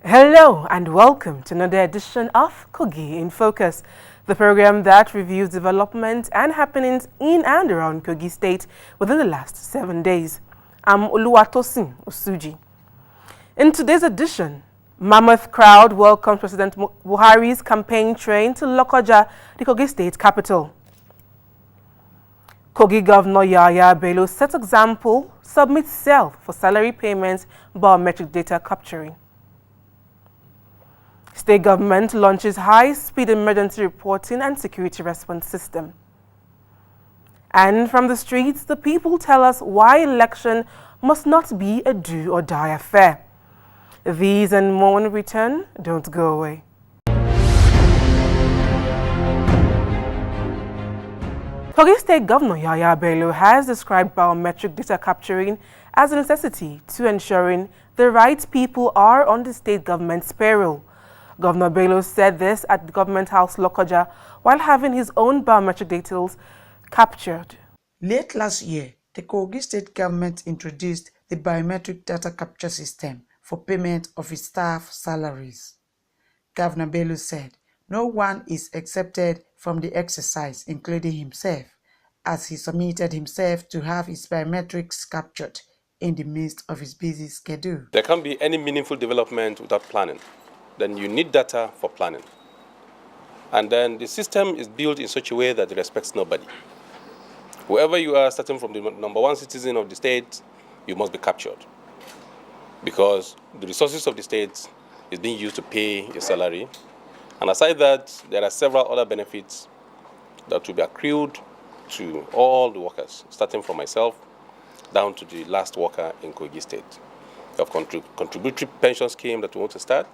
Hello and welcome to another edition of Kogi in Focus, the program that reviews development and happenings in and around Kogi State within the last 7 days. I'm Oluwatosin Osuji. In today's edition, Mammoth crowd welcomes President Buhari's campaign train to Lokoja, the Kogi State capital. Kogi Governor Yaya Bello sets example, submits self for salary payments, biometric data capturing. State government launches high-speed emergency reporting and security response system. And from the streets, the people tell us why election must not be a do-or-die affair. These and more when we return. Don't go away. Kogi State Governor Yaya Bello has described biometric data capturing as a necessity to ensuring the right people are on the state government's payroll. Governor Bello said this at the Government House Lokoja while having his own biometric details captured. Late last year, the Kogi State government introduced the biometric data capture system for payment of its staff salaries. Governor Bello said no one is exempted from the exercise, including himself, as he submitted himself to have his biometrics captured in the midst of his busy schedule. There can't be any meaningful development without planning. Then you need data for planning. And then the system is built in such a way that it respects nobody. Whoever you are, starting from the number one citizen of the state, you must be captured. Because the resources of the state is being used to pay your salary. And aside that, there are several other benefits that will be accrued to all the workers, starting from myself down to the last worker in Kogi State. We have contributory pension scheme that we want to start,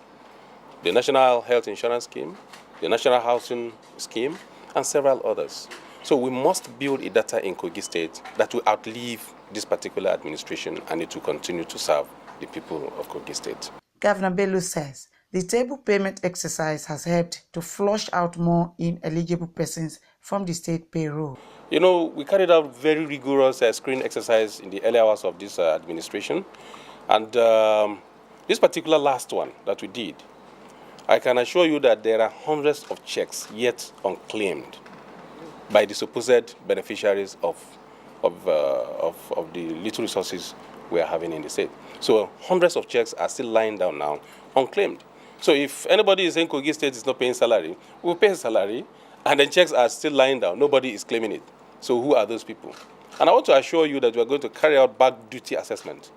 the National Health Insurance Scheme, the National Housing Scheme, and several others. So we must build a data in Kogi State that will outlive this particular administration, and it will continue to serve the people of Kogi State. Governor Bello says the table payment exercise has helped to flush out more ineligible persons from the state payroll. You know, we carried out very rigorous screening exercise in the early hours of this administration, and this particular last one that we did, I can assure you that there are hundreds of checks yet unclaimed by the supposed beneficiaries of the little resources we are having in the state. So hundreds of checks are still lying down now, unclaimed. So if anybody is saying Kogi State is not paying salary, we'll pay salary, and the checks are still lying down. Nobody is claiming it. So who are those people? And I want to assure you that we are going to carry out back duty assessment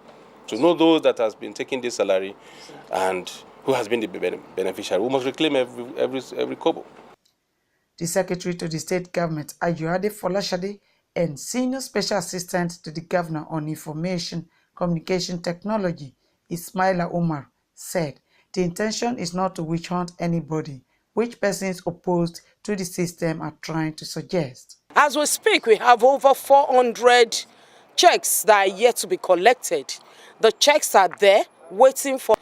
to know those that has been taking this salary and who has been the beneficiary. We must reclaim every kobo. The Secretary to the State Government, Ayuade Folashade, and Senior Special Assistant to the Governor on Information Communication Technology, Ismaila Umar, said the intention is not to witch hunt anybody, which persons opposed to the system are trying to suggest. As we speak, we have over 400 checks that are yet to be collected. The checks are there waiting for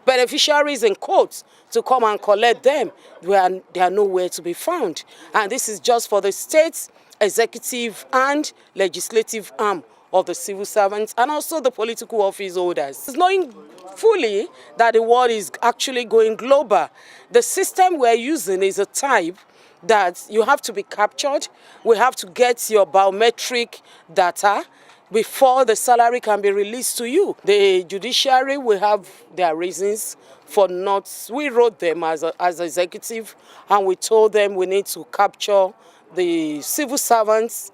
beneficiaries in courts to come and collect them. They are nowhere to be found. And this is just for the state executive and legislative arm of the civil servants and also the political office holders. It's knowing fully that the world is actually going global. The system we're using is a type that you have to be captured. We have to get your biometric data before the salary can be released to you. The judiciary will have their reasons for not. We wrote them as executive, and we told them we need to capture the civil servants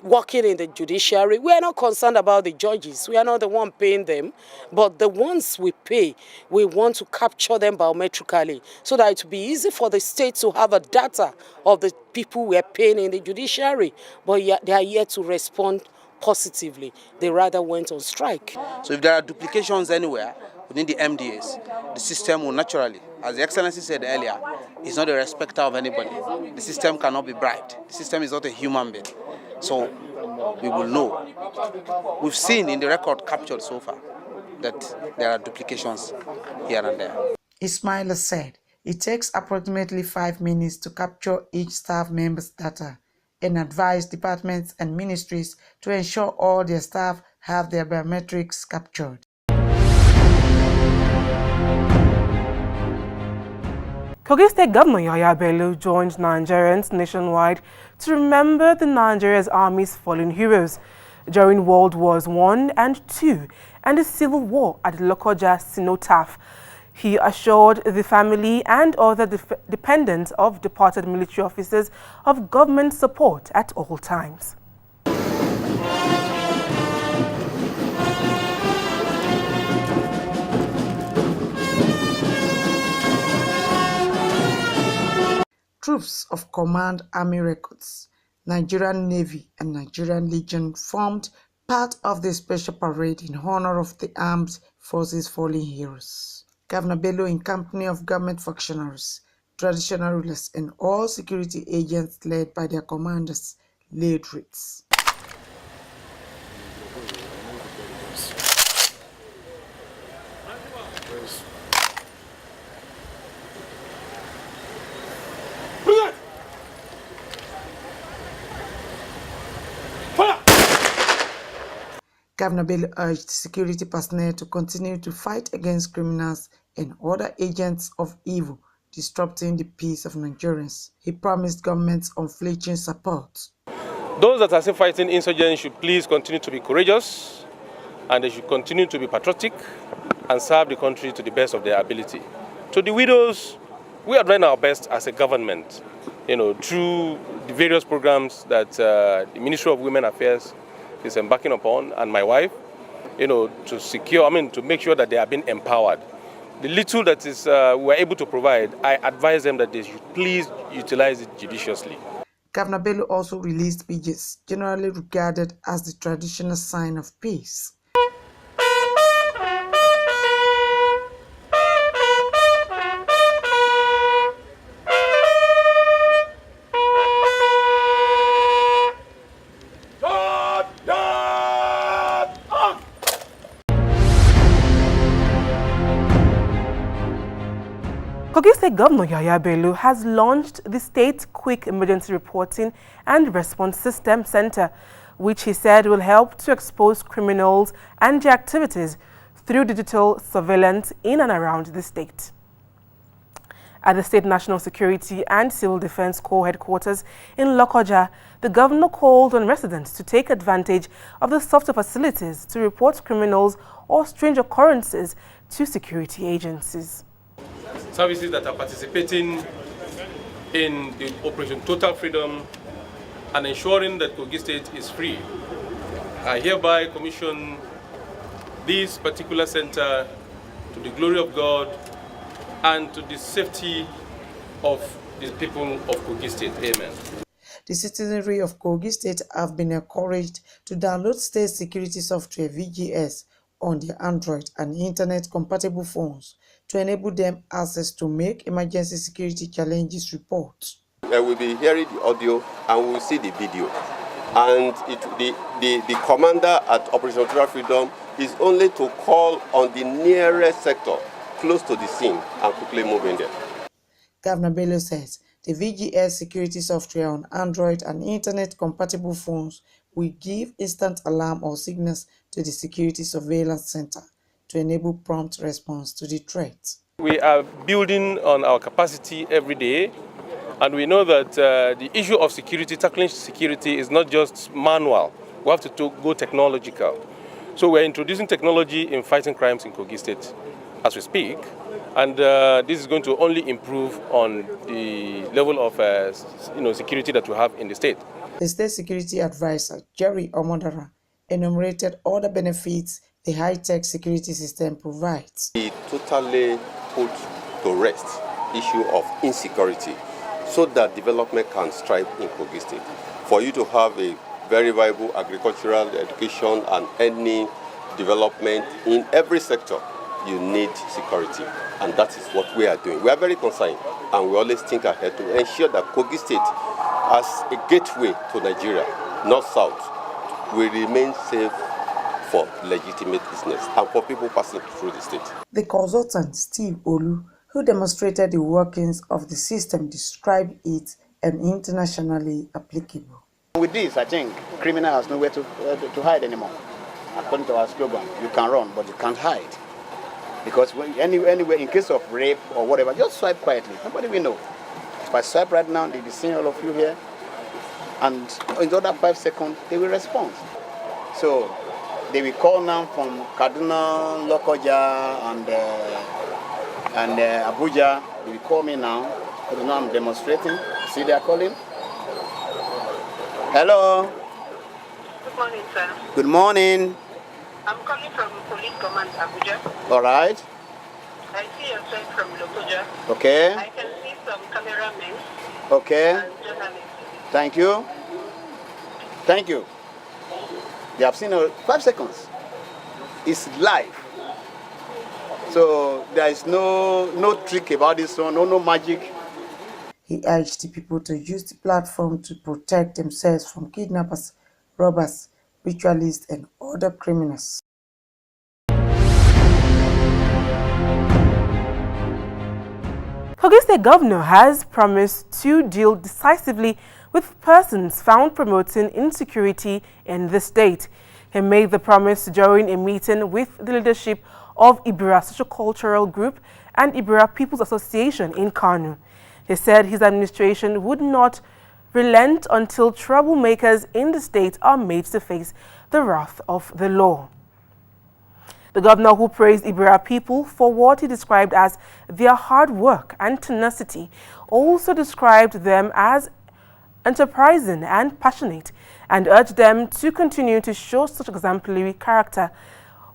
working in the judiciary. We are not concerned about the judges. We are not the one paying them, but the ones we pay, we want to capture them biometrically so that it will be easy for the state to have a data of the people we are paying in the judiciary. But they are yet to respond positively. They rather went on strike. So if there are duplications anywhere within the MDAs, the system will naturally, as the Excellency said earlier, is not a respecter of anybody. The system cannot be bribed. The system is not a human being. So we will know. We've seen in the record captured so far that there are duplications here and there. Ismaila said it takes approximately 5 minutes to capture each staff member's data and advise departments and ministries to ensure all their staff have their biometrics captured. Kogi State Governor Bello joined Nigerians nationwide to remember the Nigeria's Army's fallen heroes during World Wars I and II and the Civil War at the Lokoja Cenotaph. He assured the family and other dependents of departed military officers of government support at all times. Troops of Command Army Records, Nigerian Navy and Nigerian Legion formed part of the special parade in honor of the armed forces' fallen heroes. Governor Bello, in company of government functionaries, traditional rulers and all security agents led by their commanders, laid wreaths. Governor Bello urged security personnel to continue to fight against criminals and other agents of evil disrupting the peace of Nigerians. He promised government's unflinching support. Those that are still fighting insurgents should please continue to be courageous, and they should continue to be patriotic and serve the country to the best of their ability. To the widows, we are doing our best as a government, through the various programs that the Ministry of Women Affairs is embarking upon, and my wife, to make sure that they are being empowered. The little that is we're able to provide, I advise them that they should please utilize it judiciously. Governor Bello also released pidgins, generally regarded as the traditional sign of peace. Kogi State Governor Bello has launched the State Quick Emergency Reporting and Response System Center, which he said will help to expose criminals and their activities through digital surveillance in and around the state. At the State National Security and Civil Defense Corps headquarters in Lokoja, the governor called on residents to take advantage of the software facilities to report criminals or strange occurrences to security agencies. Services that are participating in the Operation Total Freedom and ensuring that Kogi State is free. I hereby commission this particular center to the glory of God and to the safety of the people of Kogi State. Amen. The citizenry of Kogi State have been encouraged to download state security software VGS on their Android and Internet-compatible phones to enable them access to make emergency security challenges reports. We will be hearing the audio and we will see the video. And the commander at Operation Total Freedom is only to call on the nearest sector close to the scene and quickly move in there. Governor Bello says the VGS security software on Android and Internet-compatible phones will give instant alarm or signals to the Security Surveillance Center to enable prompt response to the threat. We are building on our capacity every day, and we know that the issue of security, tackling security, is not just manual. We have to go technological. So we're introducing technology in fighting crimes in Kogi State as we speak, and this is going to only improve on the level of security that we have in the state. The State Security Advisor, Jerry Omodara, enumerated all the benefits the high-tech security system provides. We totally put to rest issue of insecurity so that development can strive in Kogi State. For you to have a very viable agricultural education and any development in every sector, you need security, and that is what we are doing. We are very concerned, and we always think ahead to ensure that Kogi State, as a gateway to Nigeria, north-south, will remain safe for legitimate business and for people passing through the state. The consultant, Steve Olu, who demonstrated the workings of the system, described it as internationally applicable. With this, I think criminal has nowhere to hide anymore. According to our slogan, you can run, but you can't hide. Because anywhere, in case of rape or whatever, just swipe quietly. Nobody will know. If I swipe right now, they'll be seeing all of you here. And in the other 5 seconds, they will respond. So they will call now from Kaduna, Lokoja, and Abuja. They will call me now. Because now I'm demonstrating. See, they are calling. Hello. Good morning, sir. Good morning. I'm calling from Police Command Abuja. All right. I see your friend from Lokoja. Okay. I can see some cameramen Okay. and journalists. Thank you. Thank you. They have seen 5 seconds. It's live. So there is no trick about this one, no magic. He urged the people to use the platform to protect themselves from kidnappers, robbers, ritualists, and other criminals. Kogi State Governor has promised to deal decisively with persons found promoting insecurity in the state. He made the promise during a meeting with the leadership of Ibira Social-Cultural Group and Ibira People's Association in Kano. He said his administration would not relent until troublemakers in the state are made to face the wrath of the law. The governor, who praised Ibira people for what he described as their hard work and tenacity, also described them as enterprising and passionate and urged them to continue to show such exemplary character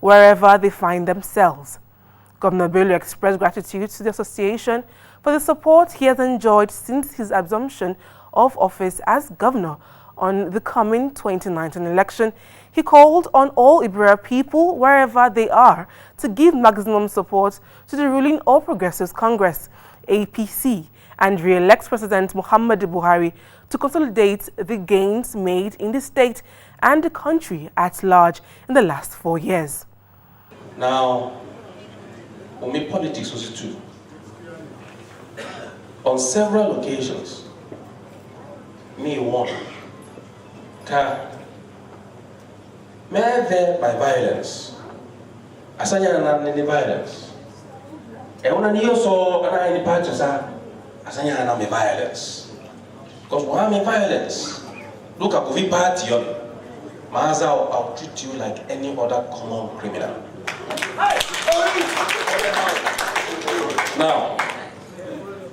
wherever they find themselves. Governor Bello expressed gratitude to the association for the support he has enjoyed since his assumption of office as governor on the coming 2019 election. He called on all Ibira people, wherever they are, to give maximum support to the ruling All Progressives Congress, APC, and re-elect President Muhammadu Buhari to consolidate the gains made in the state and the country at large in the last 4 years. Now, we make politics also too. On several occasions, me one, there by violence. Asanya na any violence. E una niyo so ana any parties asanya na me violence. Because why me violence? Look at Kogi party on. Maza, I'll treat you like any other common criminal. Now,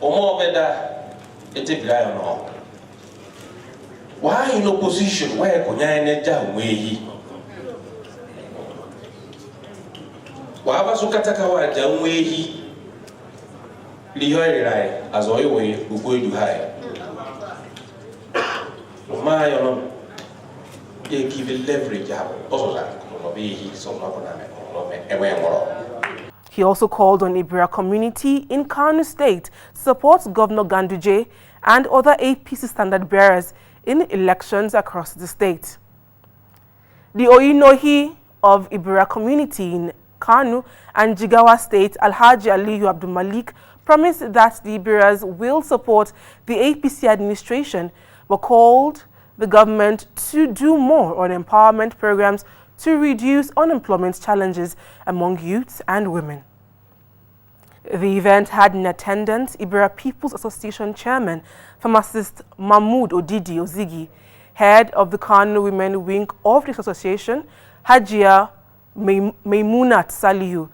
Omo Veda, it is no. Why in opposition where Konya Neja Weyi? Waba Sukataka Jamwehi Lihoy as always, who go to high. My they give a leverage also He also called on Ibira community in Kano State to support Governor Ganduje and other APC standard bearers in elections across the state. The Oyinohi of Ibira community in Kano and Jigawa State, Alhaji Aliyu Abdul Malik, promised that the Ibiras will support the APC administration, but called the government to do more on empowerment programs to reduce unemployment challenges among youths and women. The event had in attendance Ibira People's Association Chairman, pharmacist Mahmoud Odidi Ozigi, head of the Kano Women Wing of this association, Hajia Maimunat Salihu,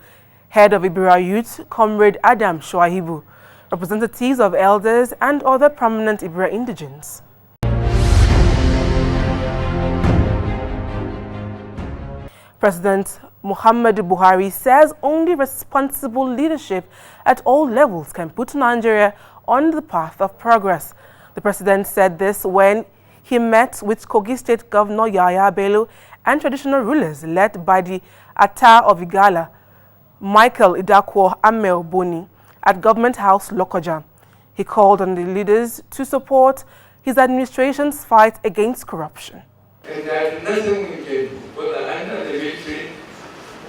head of Ibira Youth, Comrade Adam Shoahibu, representatives of elders and other prominent Ibira indigents. President Muhammadu Buhari says only responsible leadership at all levels can put Nigeria on the path of progress. The president said this when he met with Kogi State Governor Yahaya Bello and traditional rulers led by the Ata of Igala, Michael Idakwo Amel Boni, at Government House Lokoja. He called on the leaders to support his administration's fight against corruption. And there is nothing we can do, whether under the military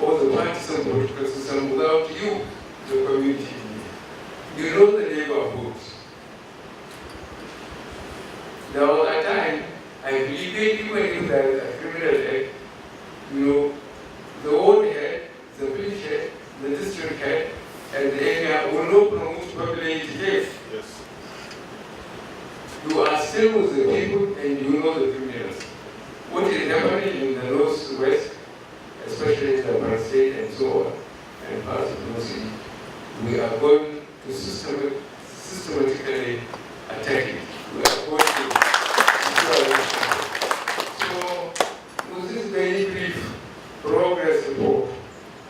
or the partisan political system, without you, the community. You know the neighborhoods. There was a time, I believe even if there is a criminal act, you know, the old head, the village head, the district head, especially the State and so on, and parts of the city, we are going to systematically attack it. We are going to so, with this very brief progress report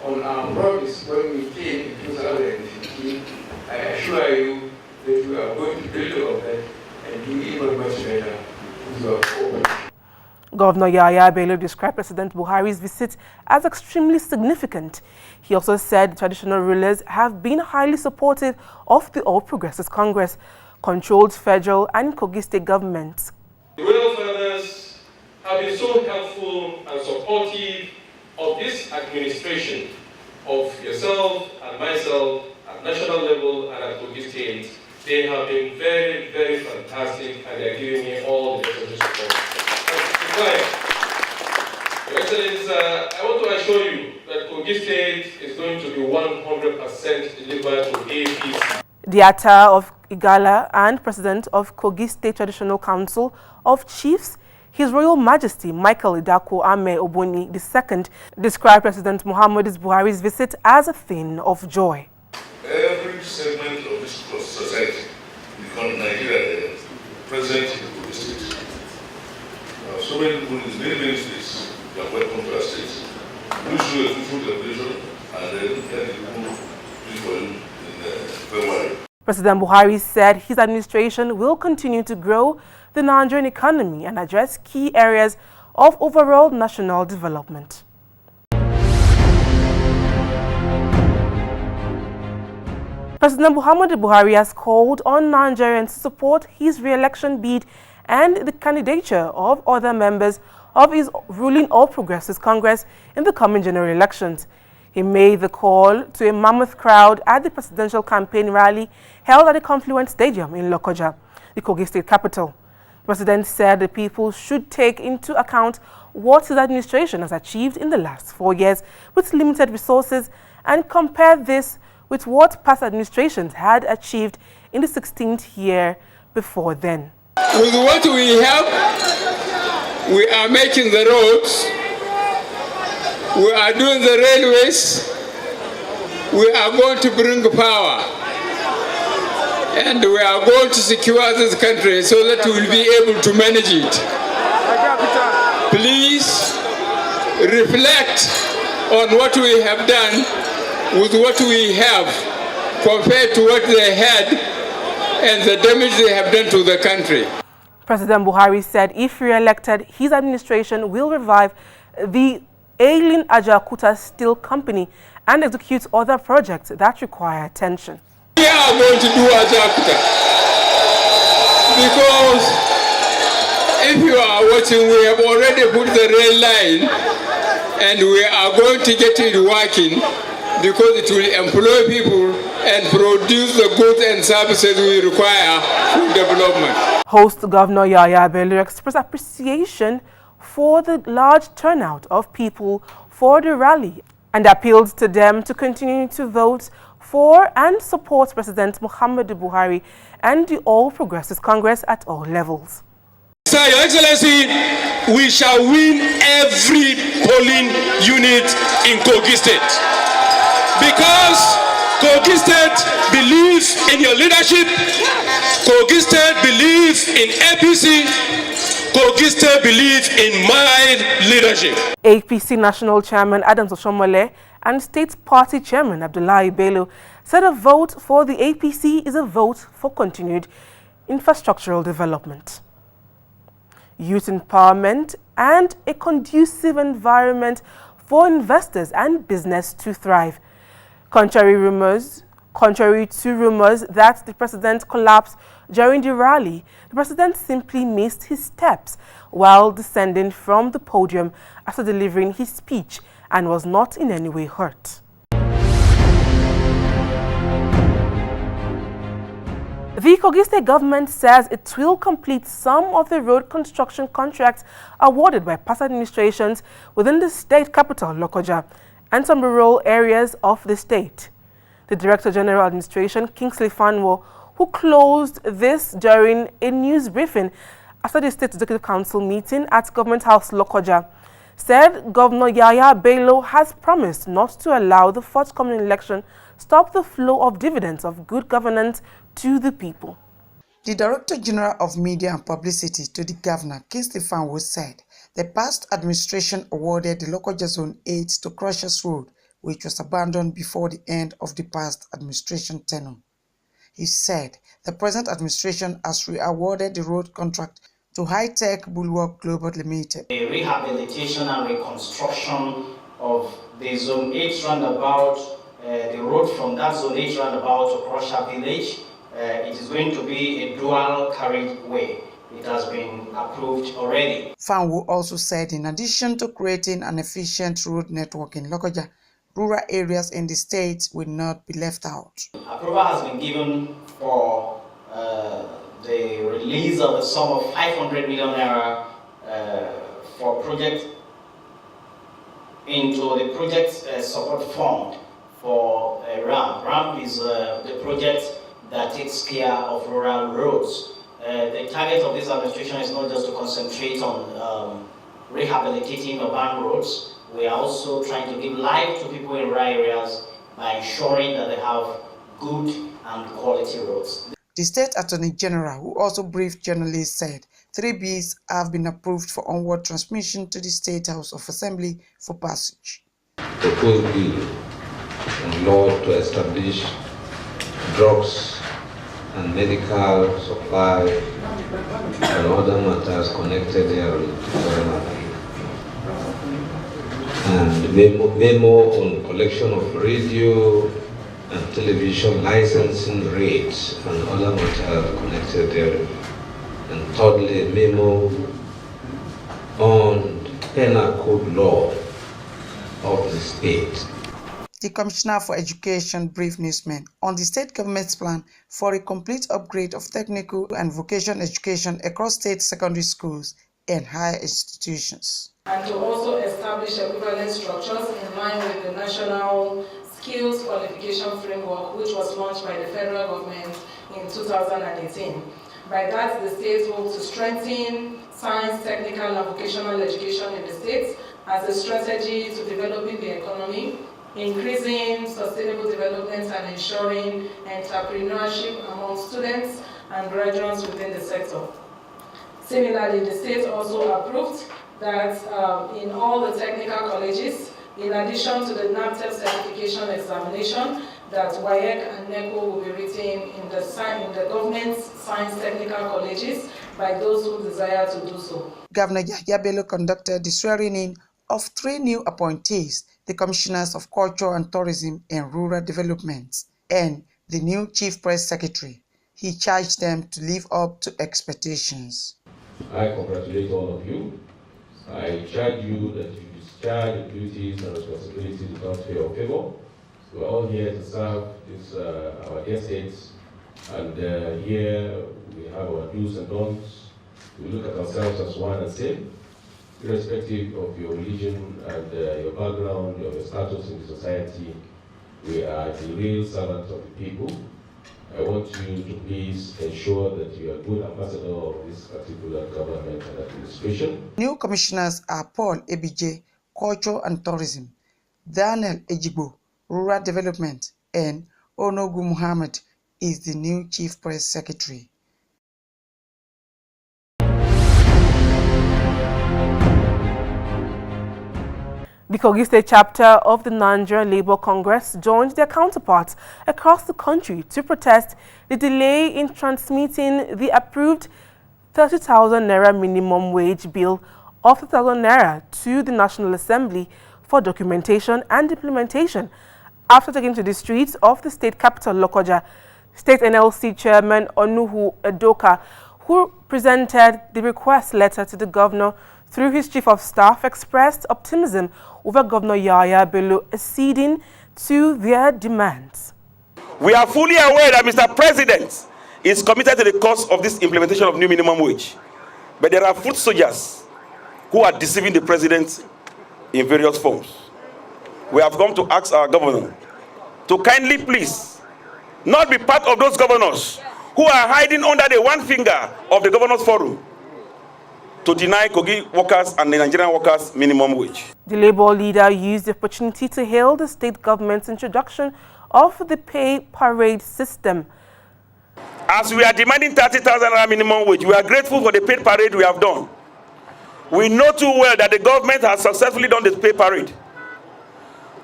on our promise when we came in 2015, I assure you that we are going to build on that and do even much better with our cooperation. Governor Yahya Bello described President Buhari's visit as extremely significant. He also said the traditional rulers have been highly supportive of the All Progressives Congress, controlled federal and Kogi state governments. The royal fathers have been so helpful and supportive of this administration, of yourself and myself at national level and at Kogi state. They have been very, very fantastic, and they are giving me all the necessary support. Your Excellency, I want to assure you that Kogi State is going to be 100% delivered to APC. The Ata of Igala and President of Kogi State Traditional Council of Chiefs, His Royal Majesty Michael Idako Ame Oboni II, described President Muhammadu Buhari's visit as a thing of joy. Every segment of this society in Nigeria is present in Kogi State. So many people in many states are welcome to our state. We show a fruitful celebration and then people for you in February. President Buhari said his administration will continue to grow the Nigerian economy and address key areas of overall national development. President Muhammadu Buhari has called on Nigerians to support his re-election bid and the candidature of other members of his ruling All Progressives Congress in the coming general elections. He made the call to a mammoth crowd at the presidential campaign rally held at the Confluence Stadium in Lokoja, the Kogi state capital. The president said the people should take into account what his administration has achieved in the last 4 years with limited resources and compare this with what past administrations had achieved in the 16th year before then. With what we have, we are making the roads, we are doing the railways, we are going to bring power, and we are going to secure this country so that we will be able to manage it. Please reflect on what we have done with what we have compared to what they had and the damage they have done to the country. President Buhari said if re-elected, his administration will revive the ailing Ajaokuta Steel Company and execute other projects that require attention. We are going to do Ajaokuta because if you are watching, we have already put the rail line and we are going to get it working because it will employ people and produce the goods and services we require for development. Host Governor Yahya Bello expressed appreciation for the large turnout of people for the rally and appealed to them to continue to vote for and support President Muhammadu Buhari and the All Progressives Congress at all levels. Sir, Your Excellency, we shall win every polling unit in Kogi State because Kogi State believes in your leadership, Kogi State believes in APC, Kogi State believes in my leadership. APC National Chairman Adams Oshomole and State Party Chairman Abdullahi Bello said a vote for the APC is a vote for continued infrastructural development, youth empowerment, and a conducive environment for investors and business to thrive. Contrary to rumors that the president collapsed during the rally, the president simply missed his steps while descending from the podium after delivering his speech and was not in any way hurt. The Kogi State government says it will complete some of the road construction contracts awarded by past administrations within the state capital, Lokoja, and some rural areas of the state. The Director General Administration, Kingsley Fanwo, who closed this during a news briefing after the State Executive Council meeting at Government House, Lokoja, said Governor Yahya Bello has promised not to allow the forthcoming election stop the flow of dividends of good governance to the people. The Director General of Media and Publicity to the Governor, Kingsley Fanwo, said the past administration awarded the Lokoja Zone 8 to Crushers Road, which was abandoned before the end of the past administration tenure. He said the present administration has re-awarded the road contract to High-Tech Bulwark Global Limited. The rehabilitation and reconstruction of the Zone 8 roundabout, the road from that Zone 8 roundabout to Crusher Village, it is going to be a dual carriageway. It has been approved already. Fanwo also said in addition to creating an efficient road network in Lokoja, rural areas in the state will not be left out. Approval has been given for the release of a sum of 500 million naira for project into the project support fund for RAMP. RAMP is the project that takes care of rural roads. The target of this administration is not just to concentrate on rehabilitating urban roads. We are also trying to give life to people in rural areas by ensuring that they have good and quality roads. The State Attorney General, who also briefed journalists, said 3 bills have been approved for onward transmission to the State House of Assembly for passage. Proposed bill on law to establish drugs and medical supply and other matters connected therein and memo on collection of radio and television licensing rates and other matters connected therein, and thirdly, memo on penal code law of the state. The Commissioner for Education briefed newsmen on the state government's plan for a complete upgrade of technical and vocational education across state secondary schools and higher institutions. And to also establish equivalent structures in line with the National Skills Qualification Framework, which was launched by the federal government in 2018. By that, the state hopes to strengthen science, technical, and vocational education in the states as a strategy to developing the economy, increasing sustainable development, and ensuring entrepreneurship among students and graduates within the sector. Similarly, the state also approved that in all the technical colleges, in addition to the NAPTEP certification examination, that WAEC and NECO will be written in the government's science technical colleges by those who desire to do so. Governor Yahya Bello conducted the swearing-in of 3 new appointees, the Commissioners of Culture and Tourism and Rural Development, and the new Chief Press Secretary. He charged them to live up to expectations. I congratulate all of you. I charge you that you discharge the duties and responsibilities without fear or favor. We're all here to serve our dear states, and here we have our do's and don'ts. We look at ourselves as one and same, irrespective of your religion and your background, your status in the society. We are the real servants of the people. I want you to please ensure that you are a good ambassador of this particular government and administration. New commissioners are Paul Ebije, Culture and Tourism, Daniel Ejigbo, Rural Development, and Onogu Muhammad is the new Chief Press Secretary. The Kogi State chapter of the Nigerian Labour Congress joined their counterparts across the country to protest the delay in transmitting the approved 30,000 naira minimum wage bill of 30,000 naira to the National Assembly for documentation and implementation. After taking to the streets of the state capital, Lokoja, State NLC Chairman Onuhu Edoka, who presented the request letter to the governor through his chief of staff, expressed optimism over Governor Yahya Bello acceding to their demands. We are fully aware that Mr. President is committed to the cause of this implementation of new minimum wage. But there are foot soldiers who are deceiving the president in various forms. We have come to ask our governor to kindly please not be part of those governors who are hiding under the one finger of the governors forum. to deny Kogi workers and the Nigerian workers minimum wage. The Labour leader used the opportunity to hail the state government's introduction of the pay parade system. As we are demanding 30,000 naira minimum wage, we are grateful for the pay parade we have done. We know too well that the government has successfully done the pay parade.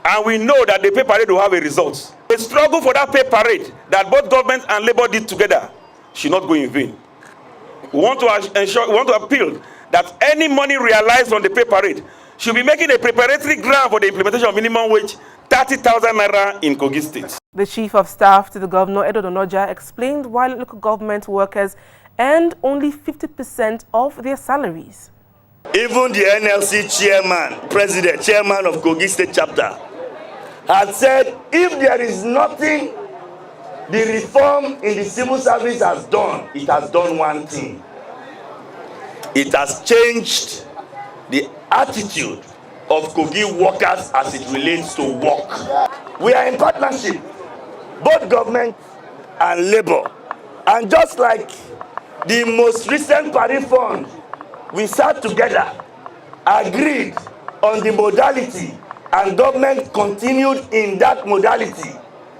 And we know that the pay parade will have a result. The struggle for that pay parade that both government and Labour did together should not go in vain. We want to appeal that any money realized from the pay parade should be making a preparatory ground for the implementation of minimum wage 30,000 naira in Kogi State. The Chief of Staff to the Governor, Aide-de-camp, explained why local government workers earned only 50% of their salaries. Even the NLC chairman of Kogi State chapter, had said if there is nothing the reform in the civil service has done, it has done one thing. It has changed the attitude of Kogi workers as it relates to work. We are in partnership, both government and Labour. And just like the most recent Paris Fund, we sat together, agreed on the modality, and government continued in that modality,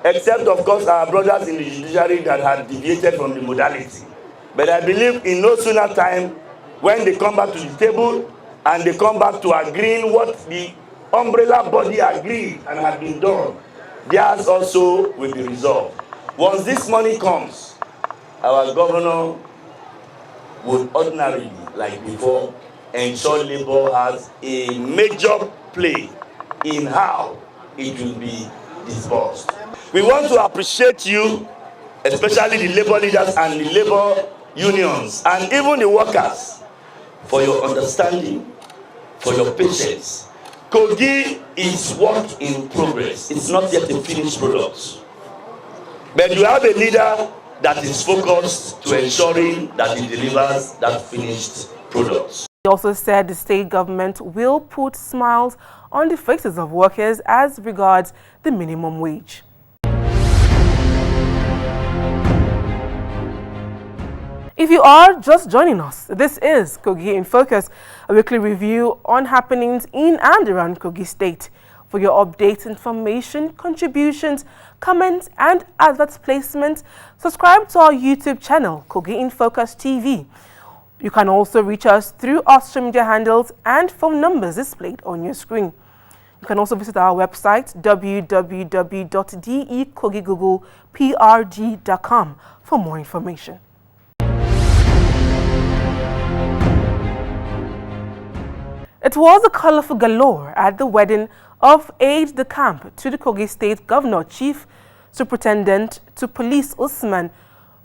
except of course our brothers in the judiciary that had deviated from the modality. But I believe in no sooner time, when they come back to the table and they come back to agreeing what the umbrella body agreed and had been done, theirs also will be resolved. Once this money comes, our governor would ordinarily, like before, ensure Labour has a major play in how it will be disbursed. We want to appreciate you, especially the Labour leaders and the Labour unions and even the workers, for your understanding, for your patience. Kogi is work in progress. It's not yet a finished product. But you have a leader that is focused to ensuring that he delivers that finished product. He also said the state government will put smiles on the faces of workers as regards the minimum wage. If you are just joining us, this is Kogi in Focus, a weekly review on happenings in and around Kogi State. For your updates, information, contributions, comments and advert placements, subscribe to our YouTube channel, Kogi in Focus TV. You can also reach us through our social media handles and phone numbers displayed on your screen. You can also visit our website, www.dekogigoogleprd.com, for more information. It was a colorful galore at the wedding of Aide-de-camp to the Kogi State Governor, Chief Superintendent to Police USMAN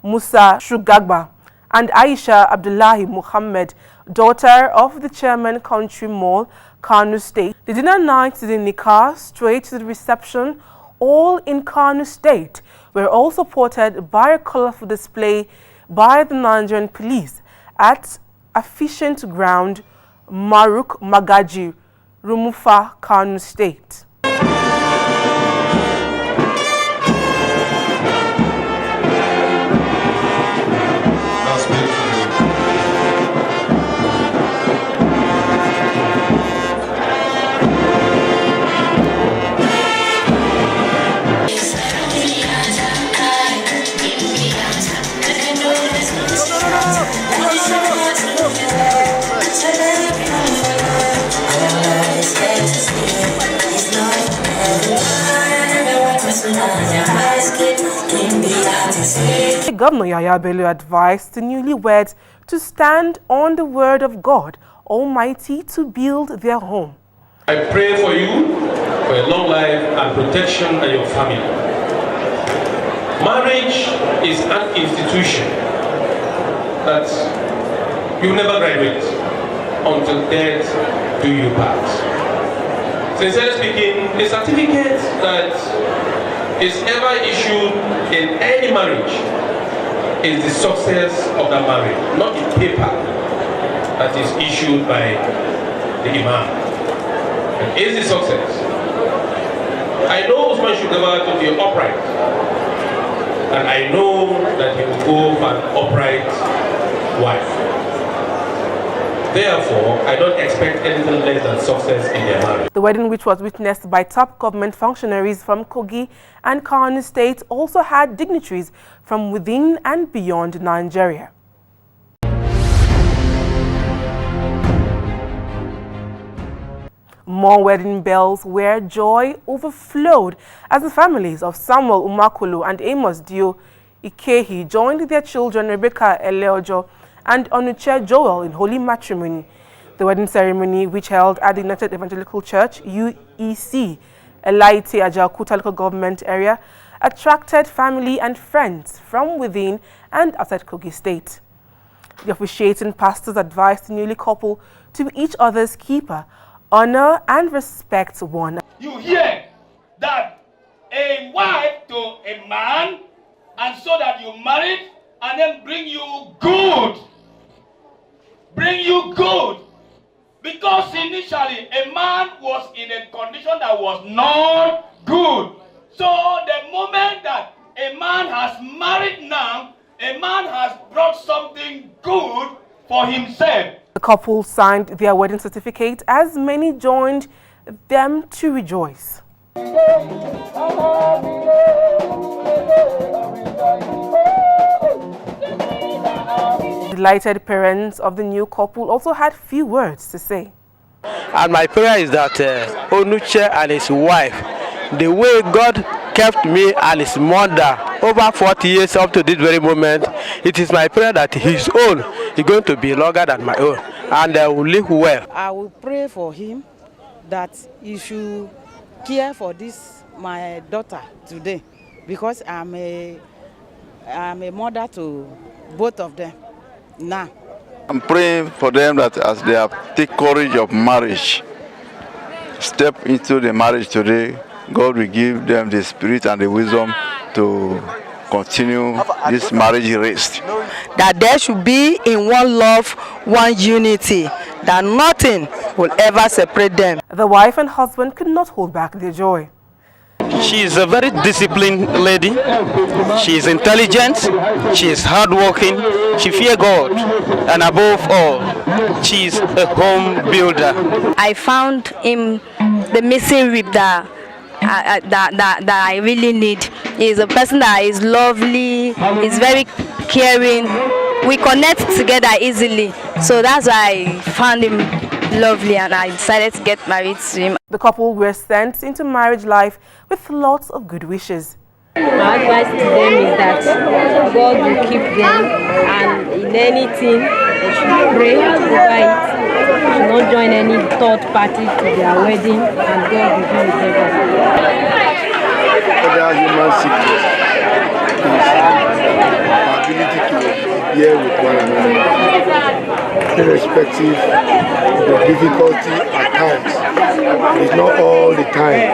Musa Shugagba, and Aisha Abdullahi Muhammad, daughter of the chairman Country Mall, Kano State. The dinner night to the nikah, straight to the reception, all in Kano State, were all supported by a colorful display by the Nigerian police at Efficient Ground, Maruk Magaji, Rumufa, Kano State. Governor Yaya Bello advised the newlyweds to stand on the word of God Almighty to build their home. I pray for you for a long life and protection and your family. Marriage is an institution that you never graduate until death do you part. Sincerely speaking, a certificate that is ever issued in any marriage is the success of that marriage, not the paper that is issued by the imam. It is the success. I know Usman Shugaba to be upright, and I know that he will go for an upright wife. therefore, I don't expect anything less than success in their marriage. The wedding, which was witnessed by top government functionaries from Kogi and Kano states, also had dignitaries from within and beyond Nigeria. More wedding bells where joy overflowed as the families of Samuel Umakulu and Amos Dio Ikehi joined their children Rebecca Eleojo and Onuche Joel in holy matrimony. The wedding ceremony, which held at the United Evangelical Church, UEC, Elaite, Ajaokuta local government area, attracted family and friends from within and outside Kogi State. The officiating pastors advised the newly couple to be each other's keeper, honor and respect one. You hear that a wife to a man, and so that you married and then bring you good. Bring you good. Because initially a man was in a condition that was not good. So the moment that a man has married now, a man has brought something good for himself. The couple signed their wedding certificate as many joined them to rejoice. Delighted parents of the new couple also had few words to say. And my prayer is that Onuche and his wife, the way God kept me and his mother over 40 years up to this very moment, it is my prayer that his own is going to be longer than my own, and they will live well. I will pray for him that he should care for this, my daughter, today, because I'm a mother to both of them now. I'm praying for them that as they have taken courage of marriage, step into the marriage today, God will give them the spirit and the wisdom to continue this marriage race. That there should be in one love, one unity, that nothing will ever separate them. The wife and husband could not hold back their joy. She is a very disciplined lady. She is intelligent. She is hardworking. She fears God, and above all, she is a home builder. I found him the missing rib that I really need. He's a person that is lovely. He's very caring. We connect together easily, so that's why I found him lovely, and I decided to get married to him. The couple were sent into marriage life with lots of good wishes. My advice to them is that God will keep them, and in anything they should pray over it. They should not join any third party to their wedding, and God will be with them. Other human sickness is our ability to bear with one another, irrespective of the difficulty at times. It's not all the time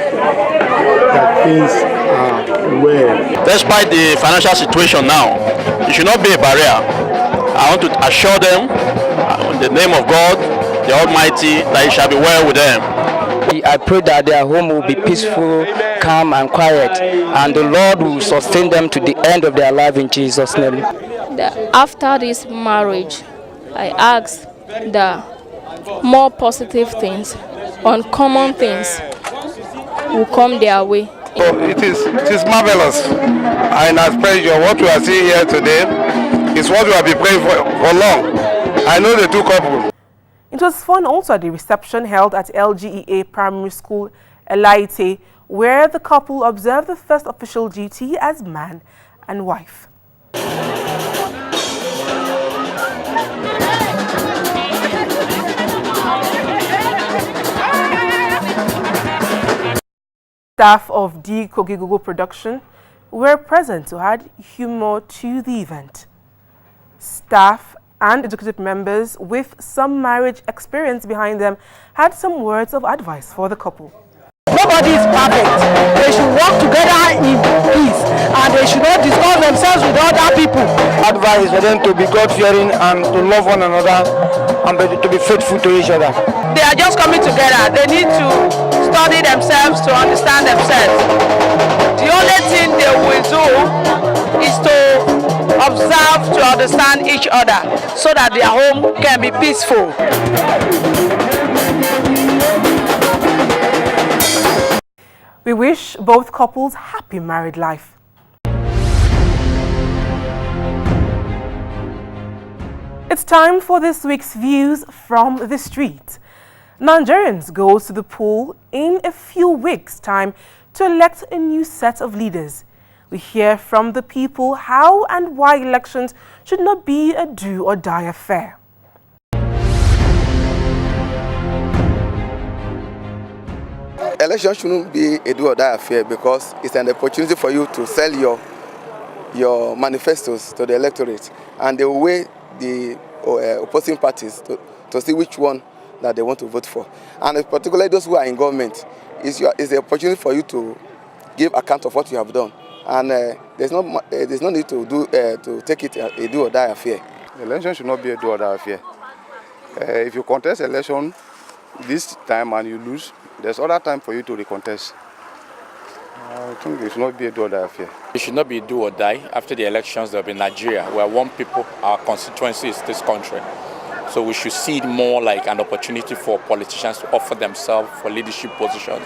that things are well. Despite the financial situation now, it should not be a barrier. I want to assure them, in the name of God, the Almighty, that it shall be well with them. I pray that their home will be peaceful, calm and quiet, and the Lord will sustain them to the end of their life in Jesus' name. After this marriage, I ask that more positive things, uncommon things will come their way. So it is marvelous, and as pressure, what we are seeing here today is what we have been praying for long. I know the two couples. It was fun also at the reception held at LGEA Primary School, Elaite, where the couple observed the first official duty as man and wife. Staff of the Kogi Google production were present to add humor to the event. Staff and executive members with some marriage experience behind them had some words of advice for the couple. Nobody is perfect. They should work together in peace, and they should not discuss themselves with other people. Advice for them to be God-fearing and to love one another and to be faithful to each other. They are just coming together. They need to study themselves to understand themselves. The only thing they will do is to observe to understand each other so that their home can be peaceful. We wish both couples happy married life. It's time for this week's Views from the Street. Nigerians go to the poll in a few weeks' time to elect a new set of leaders. We hear from the people how and why elections should not be a do-or-die affair. Election shouldn't be a do-or-die affair because it's an opportunity for you to sell your manifestos to the electorate, and they will weigh the opposing parties to see which one that they want to vote for. And particularly those who are in government, it's the opportunity for you to give account of what you have done. And there's no need to take it a do-or-die affair. The election should not be a do-or-die affair. If you contest election this time and you lose, there's other time for you to recontest. I think it should not be a do-or-die affair. It should not be a do-or-die. After the elections, there will be Nigeria, where one people, our constituency is this country. So we should see it more like an opportunity for politicians to offer themselves for leadership positions.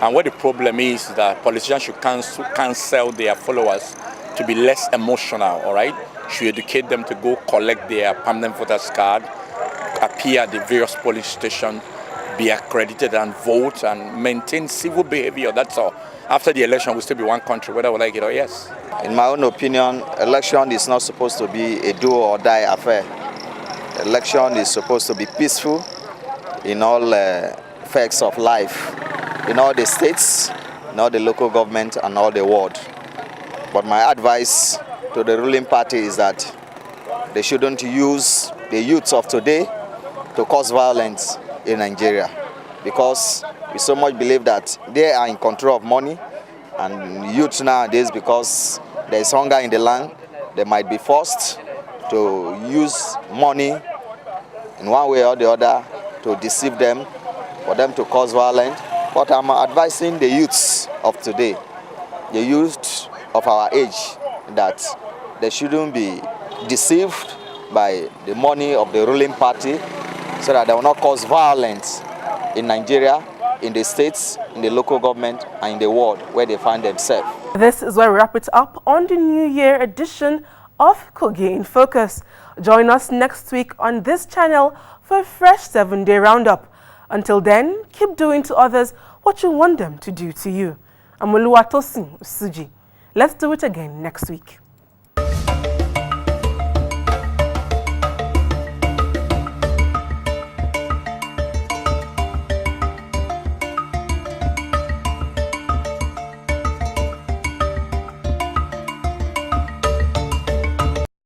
And what the problem is that politicians should cancel their followers to be less emotional, all right? Should educate them to go collect their permanent voters card, appear at the various polling stations, be accredited and vote and maintain civil behavior, that's all. After the election, we'll still be one country, whether we like it or yes. In my own opinion, election is not supposed to be a do-or-die affair. Election is supposed to be peaceful in all aspects of life, in all the states, in all the local government and all the world. But my advice to the ruling party is that they shouldn't use the youths of today to cause violence in Nigeria, because we so much believe that they are in control of money, and youth nowadays, because there is hunger in the land, they might be forced to use money in one way or the other to deceive them, for them to cause violence. But I'm advising the youths of today, the youth of our age, that they shouldn't be deceived by the money of the ruling party, so that they will not cause violence in Nigeria, in the states, in the local government, and in the world where they find themselves. This is where we wrap it up on the New Year edition of Kogi in Focus. Join us next week on this channel for a fresh 7-day roundup. Until then, keep doing to others what you want them to do to you. I'm Oluwatosin Usuji. Let's do it again next week.